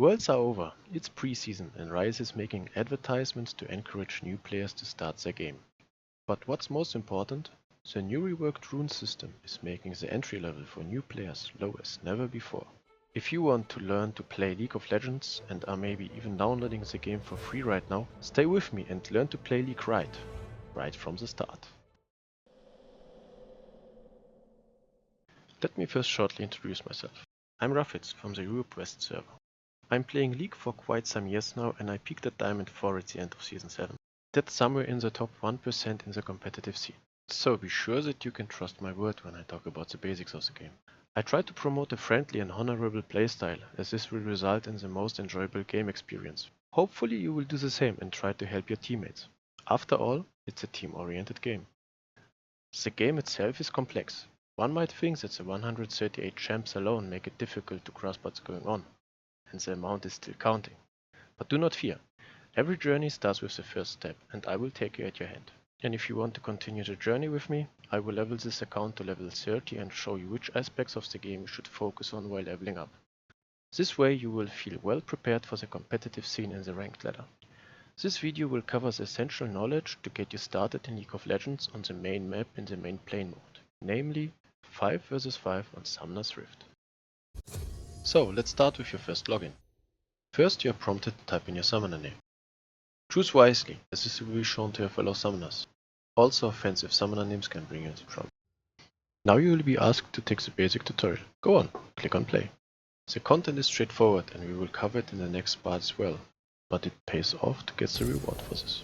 Worlds are over, it's pre-season and Rise is making advertisements to encourage new players to start their game. But what's most important? The new reworked rune system is making the entry level for new players low as never before. If you want to learn to play League of Legends and are maybe even downloading the game for free right now, stay with me and learn to play League right from the start. Let me first shortly introduce myself. I'm Rafitz from the Europe West server. I'm playing League for quite some years now and I peaked at Diamond 4 at the end of Season 7. That's somewhere in the top 1% in the competitive scene. So be sure that you can trust my word when I talk about the basics of the game. I try to promote a friendly and honorable playstyle, as this will result in the most enjoyable game experience. Hopefully you will do the same and try to help your teammates. After all, it's a team-oriented game. The game itself is complex. One might think that the 138 champs alone make it difficult to grasp what's going on, and the amount is still counting. But do not fear. Every journey starts with the first step, and I will take you at your hand. And if you want to continue the journey with me, I will level this account to level 30 and show you which aspects of the game you should focus on while leveling up. This way you will feel well prepared for the competitive scene in the ranked ladder. This video will cover the essential knowledge to get you started in League of Legends on the main map in the main plane mode, namely 5 vs 5 on Summoner's Rift. So let's start with your first login. First you are prompted to type in your summoner name. Choose wisely, as this will be shown to your fellow summoners. Also, offensive summoner names can bring you into trouble. Now you will be asked to take the basic tutorial. Go on, click on play. The content is straightforward and we will cover it in the next part as well, but it pays off to get the reward for this.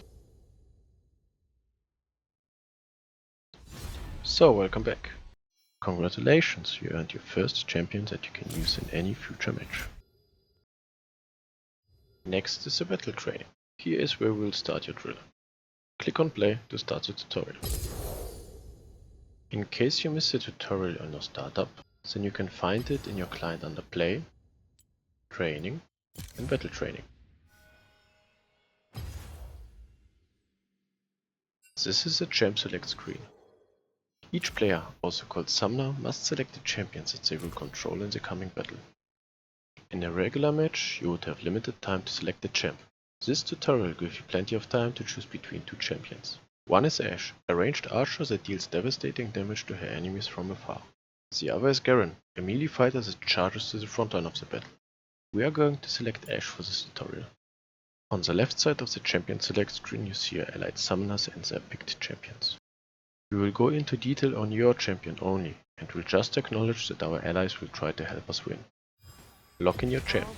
So, welcome back. Congratulations, you earned your first champion that you can use in any future match. Next is the battle training. Here is where we will start your drill. Click on play to start the tutorial. In case you missed the tutorial on your startup, then you can find it in your client under Play, Training and Battle Training. This is the champ select screen. Each player, also called summoner, must select the champions that they will control in the coming battle. In a regular match, you would have limited time to select the champ. This tutorial gives you plenty of time to choose between two champions. One is Ashe, a ranged archer that deals devastating damage to her enemies from afar. The other is Garen, a melee fighter that charges to the front line of the battle. We are going to select Ashe for this tutorial. On the left side of the champion select screen you see your allied summoners and their picked champions. We will go into detail on your champion only, and will just acknowledge that our allies will try to help us win. Lock in your champ.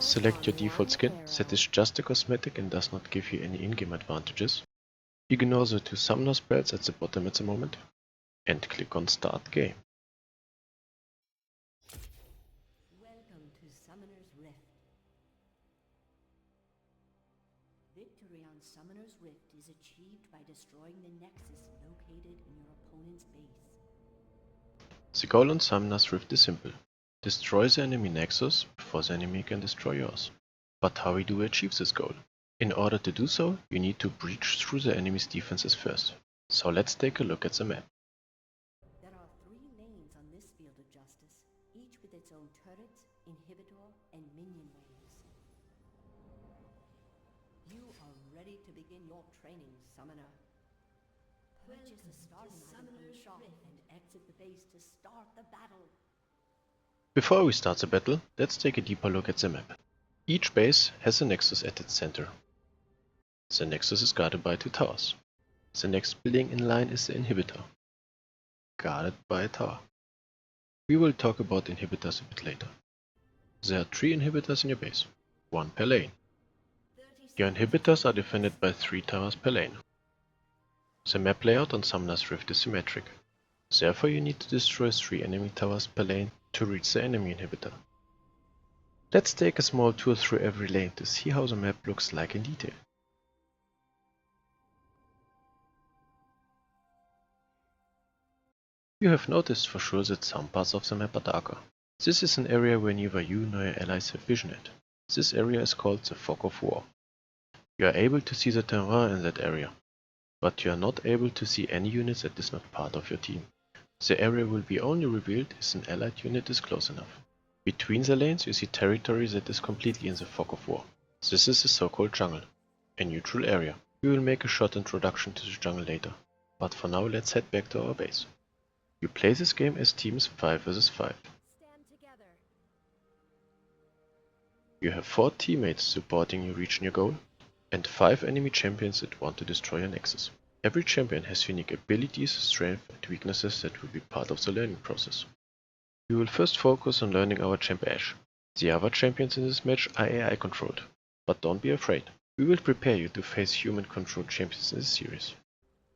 Select your default skin, that is just a cosmetic and does not give you any in-game advantages. Ignore the two summoner spells at the bottom at the moment, and click on Start Game. Welcome to Summoner's Rift. Victory on Summoner's Rift is achieved by destroying the Nexus located in your opponent's base. The goal on Summoner's Rift is simple. Destroy the enemy Nexus before the enemy can destroy yours. But how do we achieve this goal? In order to do so, you need to breach through the enemy's defenses first. So let's take a look at the map. There are 3 lanes on this field of justice, each with its own turrets, inhibitor, and minion waves. You are ready to begin your training, Summoner. Purchase a starting item from the shop and exit the base to start the battle. Before we start the battle, let's take a deeper look at the map. Each base has a Nexus at its center. The Nexus is guarded by 2 towers. The next building in line is the inhibitor, guarded by a tower. We will talk about inhibitors a bit later. There are 3 inhibitors in your base, 1 per lane. Your inhibitors are defended by 3 towers per lane. The map layout on Summoner's Rift is symmetric. Therefore you need to destroy 3 enemy towers per lane to reach the enemy inhibitor. Let's take a small tour through every lane to see how the map looks like in detail. You have noticed for sure that some parts of the map are darker. This is an area where neither you nor your allies have vision at. This area is called the Fog of War. You are able to see the terrain in that area, but you are not able to see any units that is not part of your team. The area will be only revealed if an allied unit is close enough. Between the lanes you see territory that is completely in the fog of war. This is the so-called jungle, a neutral area. We will make a short introduction to the jungle later, but for now let's head back to our base. You play this game as teams 5 vs 5. You have 4 teammates supporting you reaching your goal, and 5 enemy champions that want to destroy your Nexus. Every champion has unique abilities, strengths and weaknesses that will be part of the learning process. We will first focus on learning our champ Ashe. The other champions in this match are AI controlled, but don't be afraid. We will prepare you to face human controlled champions in this series.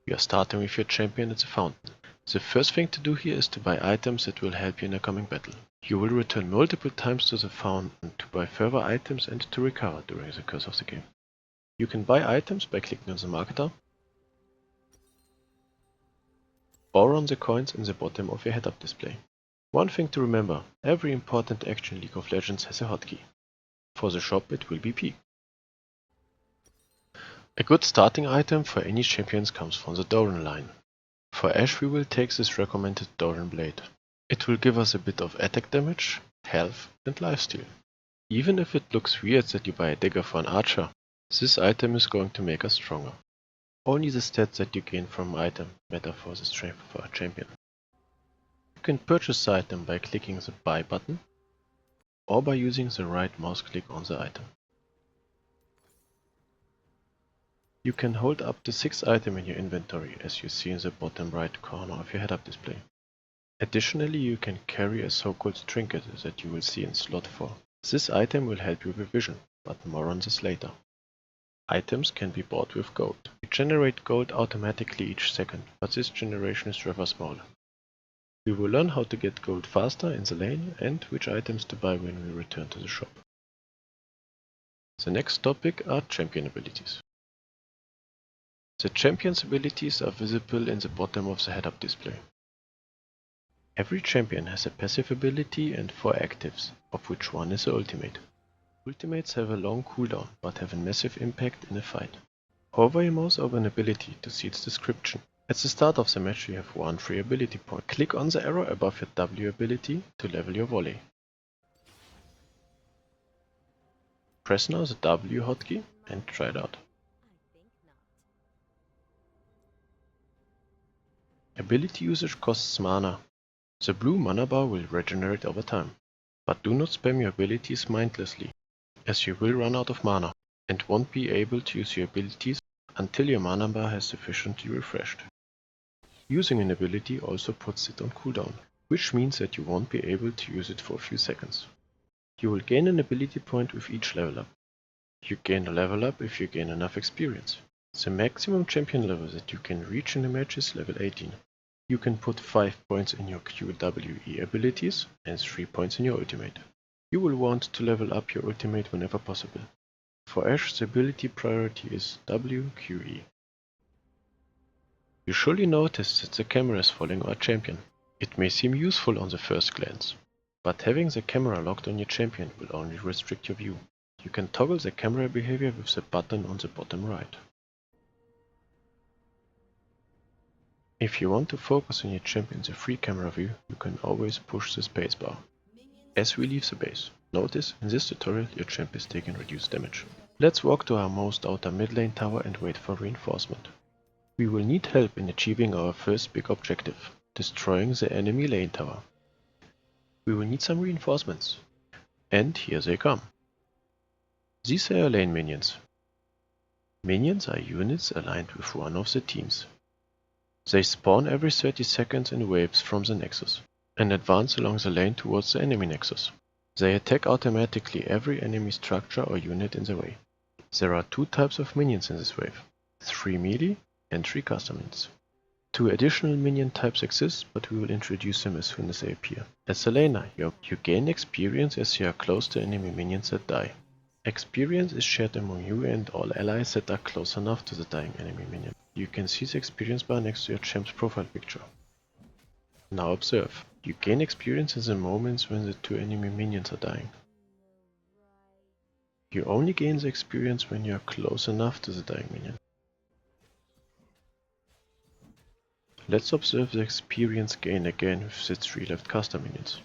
You are starting with your champion at the fountain. The first thing to do here is to buy items that will help you in a coming battle. You will return multiple times to the fountain to buy further items and to recover during the course of the game. You can buy items by clicking on the marketer or on the coins in the bottom of your head-up display. One thing to remember, every important action in League of Legends has a hotkey. For the shop it will be P. A good starting item for any champions comes from the Doran line. For Ashe we will take this recommended Doran blade. It will give us a bit of attack damage, health and lifesteal. Even if it looks weird that you buy a dagger for an archer, this item is going to make us stronger. Only the stats that you gain from an item matter for the strength of our champion. You can purchase the item by clicking the buy button or by using the right mouse click on the item. You can hold up to 6 items in your inventory as you see in the bottom right corner of your head-up display. Additionally, you can carry a so-called trinket that you will see in slot 4. This item will help you with vision, but more on this later. Items can be bought with gold. You generate gold automatically each second, but this generation is rather small. We will learn how to get gold faster in the lane and which items to buy when we return to the shop. The next topic are champion abilities. The champion's abilities are visible in the bottom of the head-up display. Every champion has a passive ability and 4 actives, of which one is the ultimate. Ultimates have a long cooldown, but have a massive impact in a fight. Hover your mouse over an ability to see its description. At the start of the match you have 1 free ability point. Click on the arrow above your W ability to level your volley. Press now the W hotkey and try it out. Ability usage costs mana. The blue mana bar will regenerate over time. But do not spam your abilities mindlessly, as you will run out of mana and won't be able to use your abilities until your mana bar has sufficiently refreshed. Using an ability also puts it on cooldown, which means that you won't be able to use it for a few seconds. You will gain an ability point with each level up. You gain a level up if you gain enough experience. The maximum champion level that you can reach in a match is level 18. You can put 5 points in your QWE abilities and 3 points in your ultimate. You will want to level up your ultimate whenever possible. For Ashe, the ability priority is WQE. You surely noticed that the camera is following our champion. It may seem useful on the first glance, but having the camera locked on your champion will only restrict your view. You can toggle the camera behavior with the button on the bottom right. If you want to focus on your champion in the free camera view, you can always push the spacebar. As we leave the base, notice in this tutorial your champ is taking reduced damage. Let's walk to our most outer mid lane tower and wait for reinforcement. We will need help in achieving our first big objective, destroying the enemy lane tower. We will need some reinforcements. And here they come. These are your lane minions. Minions are units aligned with one of the teams. They spawn every 30 seconds in waves from the Nexus and advance along the lane towards the enemy Nexus. They attack automatically every enemy structure or unit in the way. There are 2 types of minions in this wave, 3 melee and 3 custom minions. 2 additional minion types exist, but we will introduce them as soon as they appear. As a laner, you gain experience as you are close to enemy minions that die. Experience is shared among you and all allies that are close enough to the dying enemy minion. You can see the experience bar next to your champ's profile picture. Now observe, you gain experience in the moments when the 2 enemy minions are dying. You only gain the experience when you are close enough to the dying minion. Let's observe the experience gain again with the 3 left custom minions.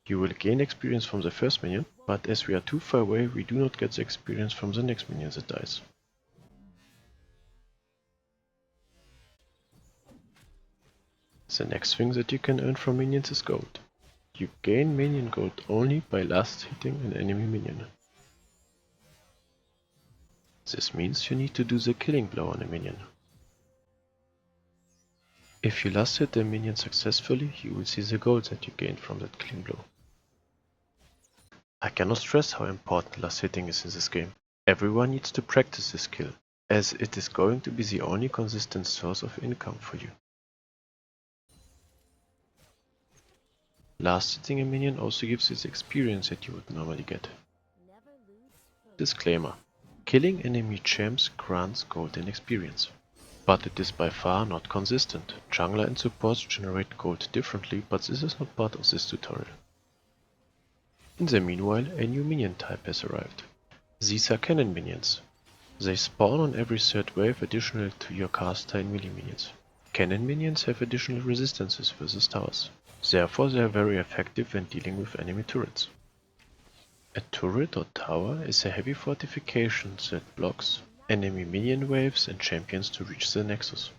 You will gain experience from the first minion, but as we are too far away, we do not get the experience from the next minion that dies. The next thing that you can earn from minions is gold. You gain minion gold only by last hitting an enemy minion. This means you need to do the killing blow on a minion. If you last hit a minion successfully, you will see the gold that you gained from that killing blow. I cannot stress how important last hitting is in this game. Everyone needs to practice this skill, as it is going to be the only consistent source of income for you. Last hitting a minion also gives you the experience that you would normally get. Disclaimer: killing enemy champs grants gold and experience, but it is by far not consistent. Jungler and supports generate gold differently, but this is not part of this tutorial. In the meanwhile, a new minion type has arrived. These are cannon minions. They spawn on every third wave additional to your caster and melee minions. Cannon minions have additional resistances versus towers. Therefore they are very effective when dealing with enemy turrets. A turret or tower is a heavy fortification that blocks enemy minion waves and champions to reach the Nexus.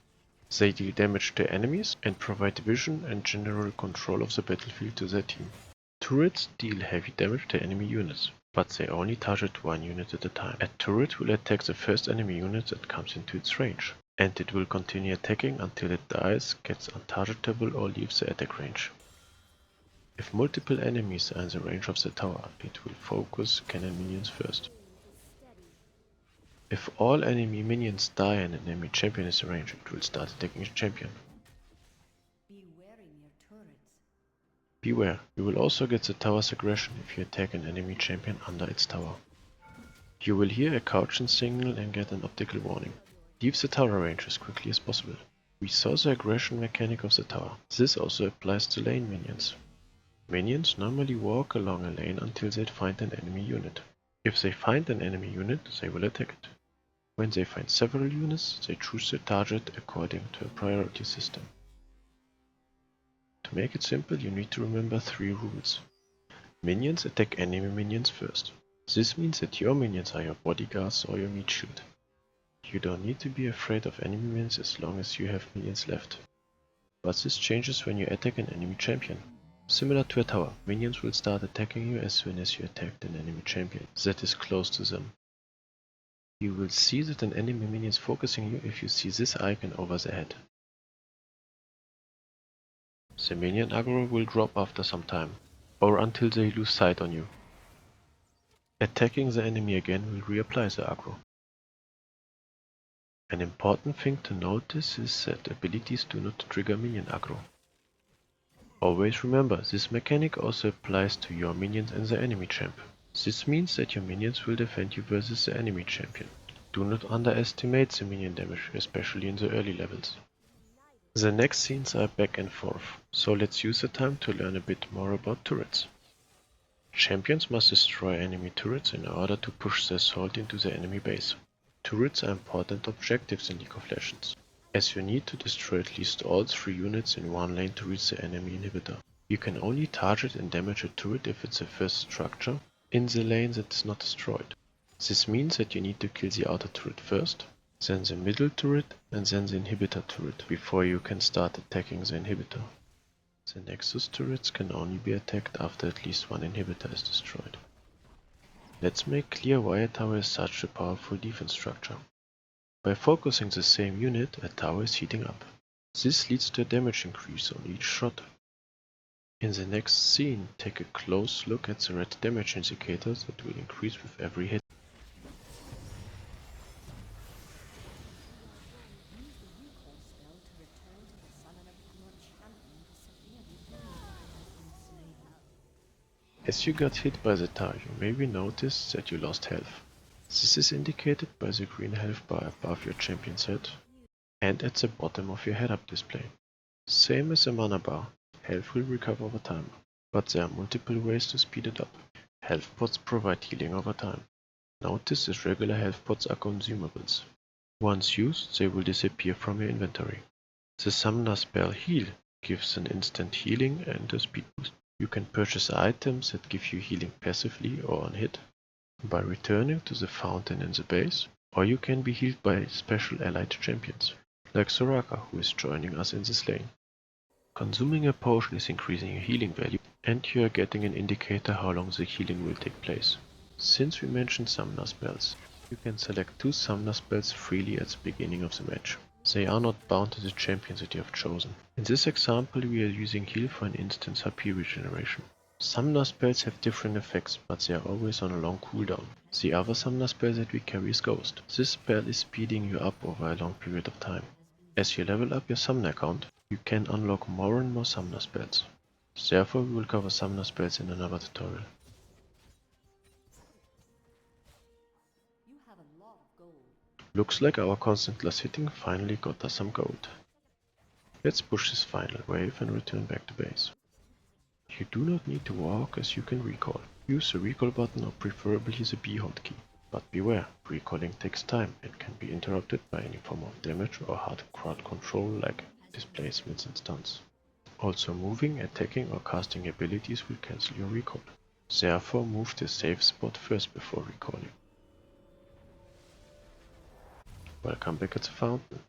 They deal damage to enemies and provide vision and general control of the battlefield to their team. Turrets deal heavy damage to enemy units, but they only target one unit at a time. A turret will attack the first enemy unit that comes into its range, and it will continue attacking until it dies, gets untargetable or leaves the attack range. If multiple enemies are in the range of the tower, it will focus cannon minions first. If all enemy minions die and an enemy champion is in range, it will start attacking the champion. Beware, you will also get the tower's aggression if you attack an enemy champion under its tower. You will hear a caution signal and get an optical warning. Leave the tower range as quickly as possible. We saw the aggression mechanic of the tower. This also applies to lane minions. Minions normally walk along a lane until they find an enemy unit. If they find an enemy unit, they will attack it. When they find several units, they choose their target according to a priority system. To make it simple, you need to remember 3 rules. Minions attack enemy minions first. This means that your minions are your bodyguards or your meat shield. You don't need to be afraid of enemy minions as long as you have minions left. But this changes when you attack an enemy champion. Similar to a tower, minions will start attacking you as soon as you attacked an enemy champion that is close to them. You will see that an enemy minion is focusing you if you see this icon over the head. The minion aggro will drop after some time, or until they lose sight on you. Attacking the enemy again will reapply the aggro. An important thing to notice is that abilities do not trigger minion aggro. Always remember, this mechanic also applies to your minions and the enemy champ. This means that your minions will defend you versus the enemy champion. Do not underestimate the minion damage, especially in the early levels. The next scenes are back and forth, so let's use the time to learn a bit more about turrets. Champions must destroy enemy turrets in order to push their assault into the enemy base. Turrets are important objectives in League of Legends, as you need to destroy at least all 3 units in one lane to reach the enemy inhibitor. You can only target and damage a turret if it's the first structure in the lane that is not destroyed. This means that you need to kill the outer turret first, then the middle turret and then the inhibitor turret before you can start attacking the inhibitor. The Nexus turrets can only be attacked after at least one inhibitor is destroyed. Let's make clear why a tower is such a powerful defense structure. By focusing the same unit, a tower is heating up. This leads to a damage increase on each shot. In the next scene, take a close look at the red damage indicators that will increase with every hit. As you got hit by the tower, you maybe noticed that you lost health. This is indicated by the green health bar above your champion's head and at the bottom of your head-up display. Same as a mana bar, health will recover over time, but there are multiple ways to speed it up. Health pots provide healing over time. Notice that regular health pots are consumables. Once used, they will disappear from your inventory. The summoner spell Heal gives an instant healing and a speed boost. You can purchase items that give you healing passively or on hit by returning to the fountain in the base, or you can be healed by special allied champions, like Soraka, who is joining us in this lane. Consuming a potion is increasing your healing value, and you are getting an indicator how long the healing will take place. Since we mentioned summoner spells, you can select 2 summoner spells freely at the beginning of the match. They are not bound to the champions that you have chosen. In this example we are using heal for an instant HP regeneration. Summoner spells have different effects, but they are always on a long cooldown. The other summoner spell that we carry is Ghost. This spell is speeding you up over a long period of time. As you level up your summoner account, you can unlock more and more summoner spells. Therefore we will cover summoner spells in another tutorial. You have a lot of gold. Looks like our constant class hitting finally got us some gold. Let's push this final wave and return back to base. You do not need to walk, as you can recall. Use the recall button or preferably the B hotkey. But beware, recalling takes time and can be interrupted by any form of damage or hard crowd control like displacements and stunts. Also moving, attacking or casting abilities will cancel your recall. Therefore move to a safe spot first before recalling. Welcome back at the fountain.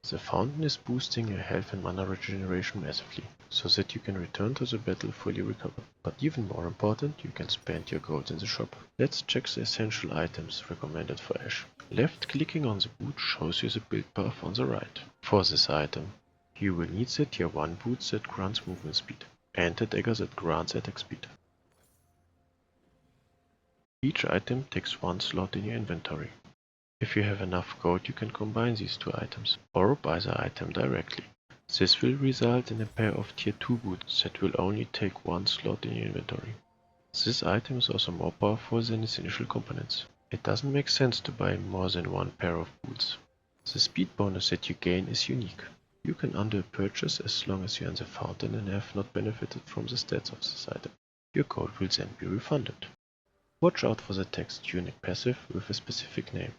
The fountain is boosting your health and mana regeneration massively, so that you can return to the battle fully recovered. But even more important, you can spend your gold in the shop. Let's check the essential items recommended for Ashe. Left clicking on the boot shows you the build path on the right. For this item, you will need the tier 1 boots that grants movement speed, and a dagger that grants attack speed. Each item takes 1 slot in your inventory. If you have enough gold, you can combine these 2 items, or buy the item directly. This will result in a pair of tier 2 boots that will only take 1 slot in your inventory. This item is also more powerful than its initial components. It doesn't make sense to buy more than 1 pair of boots. The speed bonus that you gain is unique. You can undo a purchase as long as you are in the fountain and have not benefited from the stats of this item. Your gold will then be refunded. Watch out for the text unique passive with a specific name,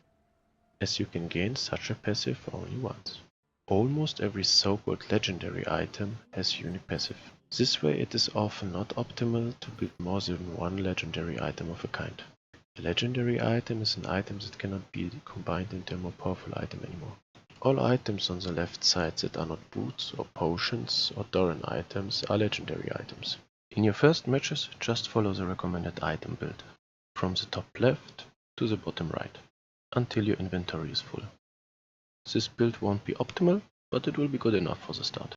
as you can gain such a passive only once. Almost every so-called legendary item has unique passive. This way it is often not optimal to build more than 1 legendary item of a kind. A legendary item is an item that cannot be combined into a more powerful item anymore. All items on the left side that are not boots or potions or Doran items are legendary items. In your first matches, just follow the recommended item build, from the top left to the bottom right, until your inventory is full. This build won't be optimal, but it will be good enough for the start.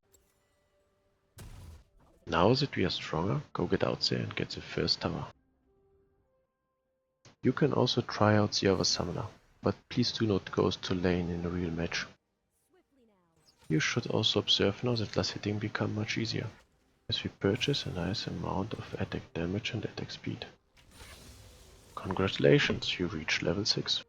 Now that we are stronger, go get out there and get the first tower. You can also try out the other summoner, but please do not go to lane in a real match. You should also observe now that class hitting become much easier, as we purchase a nice amount of attack damage and attack speed. Congratulations, you reached level 6.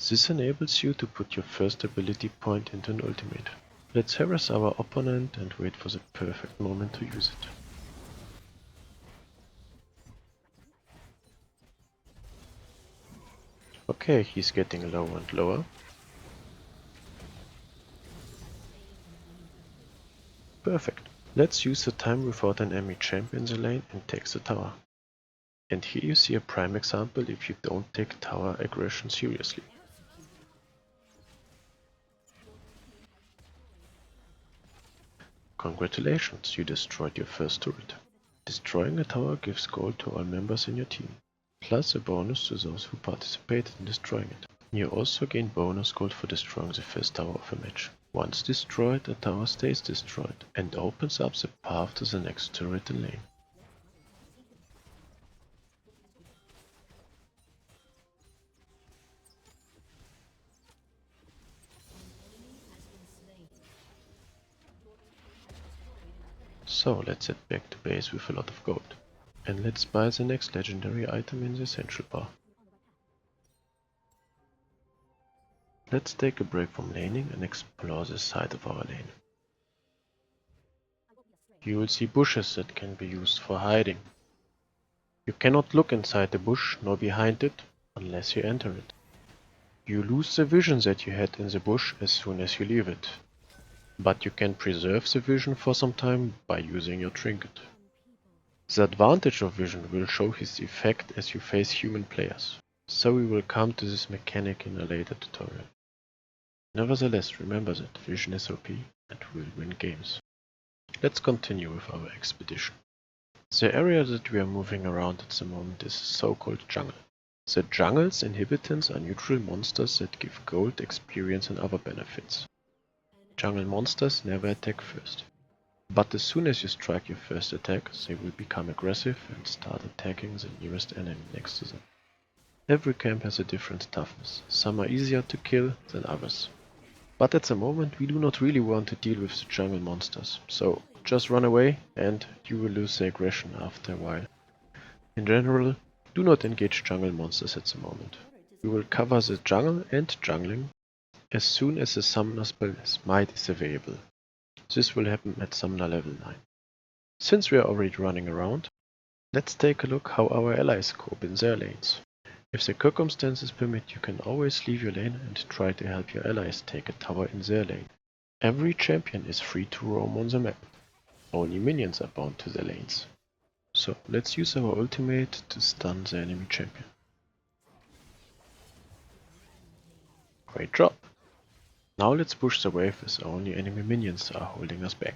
This enables you to put your first ability point into an ultimate. Let's harass our opponent and wait for the perfect moment to use it. Okay, he's getting lower and lower. Perfect. Let's use the time without an enemy champ in the lane and take the tower. And here you see a prime example if you don't take tower aggression seriously. Congratulations, you destroyed your first turret. Destroying a tower gives gold to all members in your team, plus a bonus to those who participated in destroying it. You also gain bonus gold for destroying the first tower of a match. Once destroyed, a tower stays destroyed and opens up the path to the next turret in lane. So let's head back to base with a lot of gold. And let's buy the next legendary item in the essential bar. Let's take a break from laning and explore the side of our lane. You will see bushes that can be used for hiding. You cannot look inside the bush nor behind it unless you enter it. You lose the vision that you had in the bush as soon as you leave it. But you can preserve the vision for some time by using your trinket. The advantage of vision will show his effect as you face human players, so we will come to this mechanic in a later tutorial. Nevertheless, remember that vision is OP and will win games. Let's continue with our expedition. The area that we are moving around at the moment is the so-called jungle. The jungle's inhabitants are neutral monsters that give gold, experience and other benefits. Jungle monsters never attack first. But as soon as you strike your first attack, they will become aggressive and start attacking the nearest enemy next to them. Every camp has a different toughness, some are easier to kill than others. But at the moment we do not really want to deal with the jungle monsters, so just run away and you will lose the aggression after a while. In general, do not engage jungle monsters at the moment. We will cover the jungle and jungling as soon as the summoner spell Smite is available. This will happen at summoner level 9. Since we are already running around, let's take a look how our allies cope in their lanes. If the circumstances permit, you can always leave your lane and try to help your allies take a tower in their lane. Every champion is free to roam on the map. Only minions are bound to their lanes. So let's use our ultimate to stun the enemy champion. Great job! Now let's push the wave as only enemy minions are holding us back.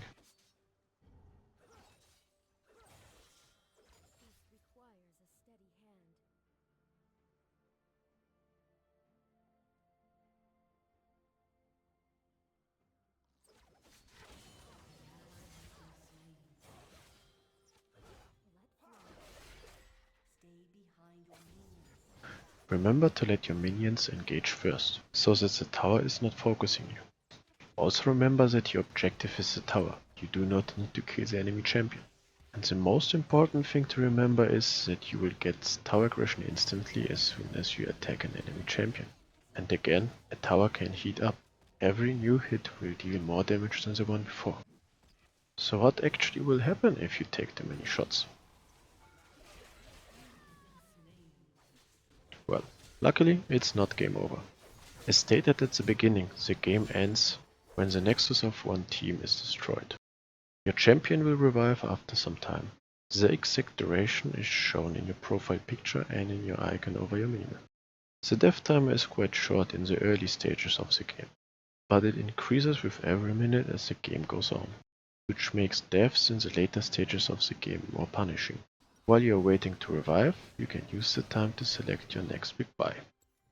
Remember to let your minions engage first, so that the tower is not focusing you. Also remember that your objective is the tower, you do not need to kill the enemy champion. And the most important thing to remember is that you will get tower aggression instantly as soon as you attack an enemy champion. And again, a tower can heat up. Every new hit will deal more damage than the one before. So what actually will happen if you take too many shots? Well, luckily it's not game over. As stated at the beginning, the game ends when the Nexus of one team is destroyed. Your champion will revive after some time. The exact duration is shown in your profile picture and in your icon over your minimap. The death timer is quite short in the early stages of the game, but it increases with every minute as the game goes on, which makes deaths in the later stages of the game more punishing. While you are waiting to revive, you can use the time to select your next big buy.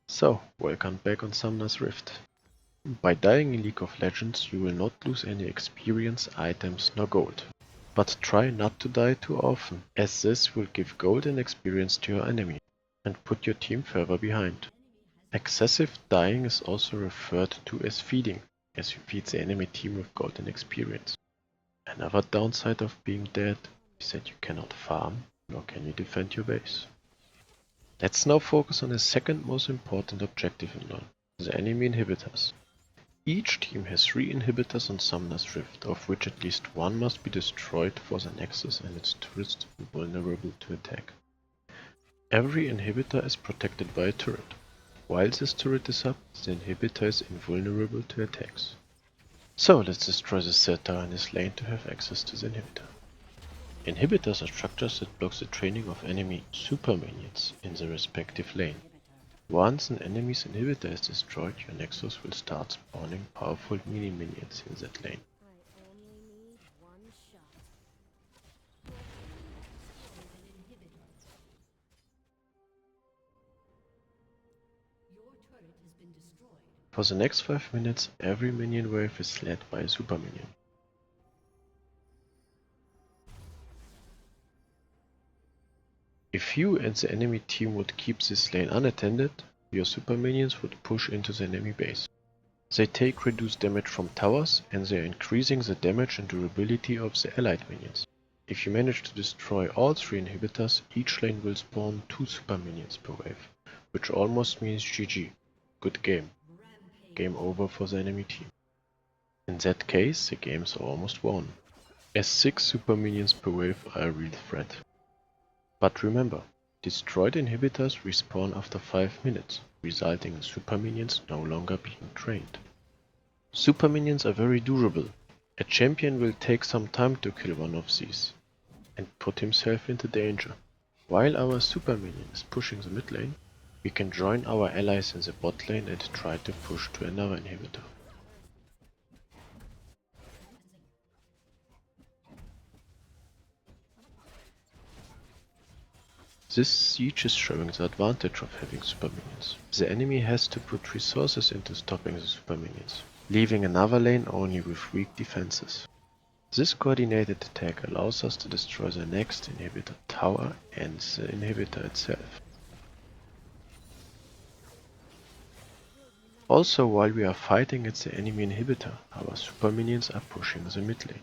So, welcome back on Summoner's Rift. By dying in League of Legends, you will not lose any experience, items, nor gold. But try not to die too often, as this will give gold and experience to your enemy, and put your team further behind. Excessive dying is also referred to as feeding, as you feed the enemy team with gold and experience. Another downside of being dead is that you cannot farm, nor can you defend your base. Let's now focus on the second most important objective in LoL, the enemy inhibitors. Each team has 3 inhibitors on Summoner's Rift, of which at least one must be destroyed for the Nexus and its turrets to be vulnerable to attack. Every inhibitor is protected by a turret. While this turret is up, the inhibitor is invulnerable to attacks. So let's destroy the third tower in his lane to have access to the inhibitor. Inhibitors are structures that block the training of enemy super minions in the respective lane. Once an enemy's inhibitor is destroyed, your Nexus will start spawning powerful mini minions in that lane. For the next 5 minutes, every minion wave is led by a super minion. If you and the enemy team would keep this lane unattended, your super minions would push into the enemy base. They take reduced damage from towers, and they are increasing the damage and durability of the allied minions. If you manage to destroy all 3 inhibitors, each lane will spawn 2 super minions per wave, which almost means GG. Good game. Game over for the enemy team. In that case, the games are almost won, as 6 super minions per wave are a real threat. But remember, destroyed inhibitors respawn after 5 minutes, resulting in super minions no longer being trained. Super minions are very durable. A champion will take some time to kill one of these, and put himself into danger. While our super minion is pushing the mid lane, we can join our allies in the bot lane and try to push to another inhibitor. This siege is showing the advantage of having super minions. The enemy has to put resources into stopping the super minions, leaving another lane only with weak defenses. This coordinated attack allows us to destroy the next inhibitor tower and the inhibitor itself. Also, while we are fighting at the enemy inhibitor, our super minions are pushing the mid lane.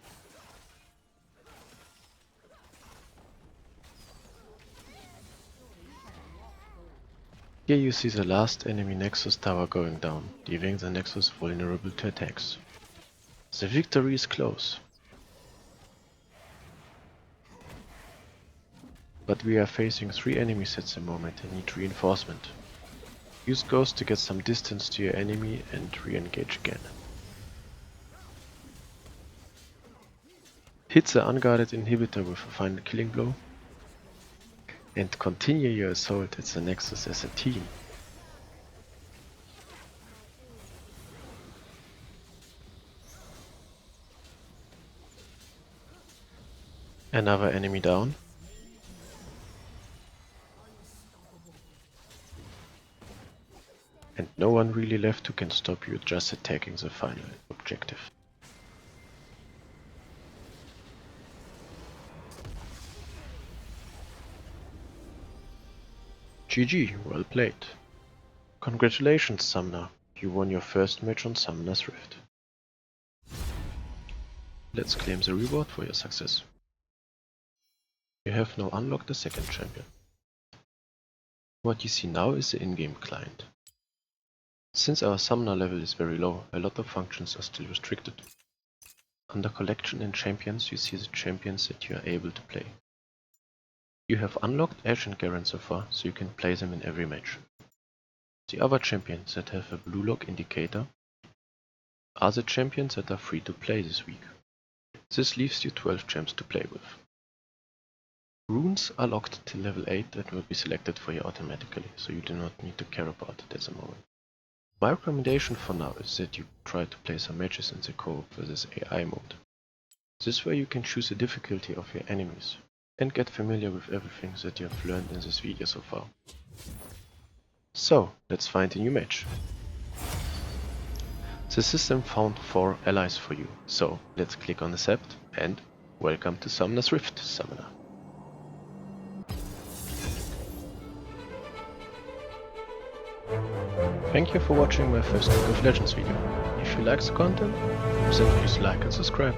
Here you see the last enemy Nexus tower going down, leaving the Nexus vulnerable to attacks. The victory is close. But we are facing 3 enemies at the moment and need reinforcement. Use Ghost to get some distance to your enemy and re-engage again. Hit the unguarded inhibitor with a final killing blow and continue your assault at the Nexus as a team. Another enemy down. And no one really left who can stop you just attacking the final objective. GG, well played. Congratulations, Summoner, you won your first match on Summoner's Rift. Let's claim the reward for your success. You have now unlocked the second champion. What you see now is the in-game client. Since our summoner level is very low, a lot of functions are still restricted. Under Collection and Champions you see the champions that you are able to play. You have unlocked Ashe and Garen so far, so you can play them in every match. The other champions that have a blue lock indicator are the champions that are free to play this week. This leaves you 12 champs to play with. Runes are locked till level 8 and will be selected for you automatically, so you do not need to care about it at the moment. My recommendation for now is that you try to play some matches in the co-op versus AI mode. This way you can choose the difficulty of your enemies and get familiar with everything that you have learned in this video so far. So, let's find a new match. The system found 4 allies for you, so let's click on Accept and welcome to Summoner's Rift, Summoner. Thank you for watching my first League of Legends video. If you like the content, then please like and subscribe.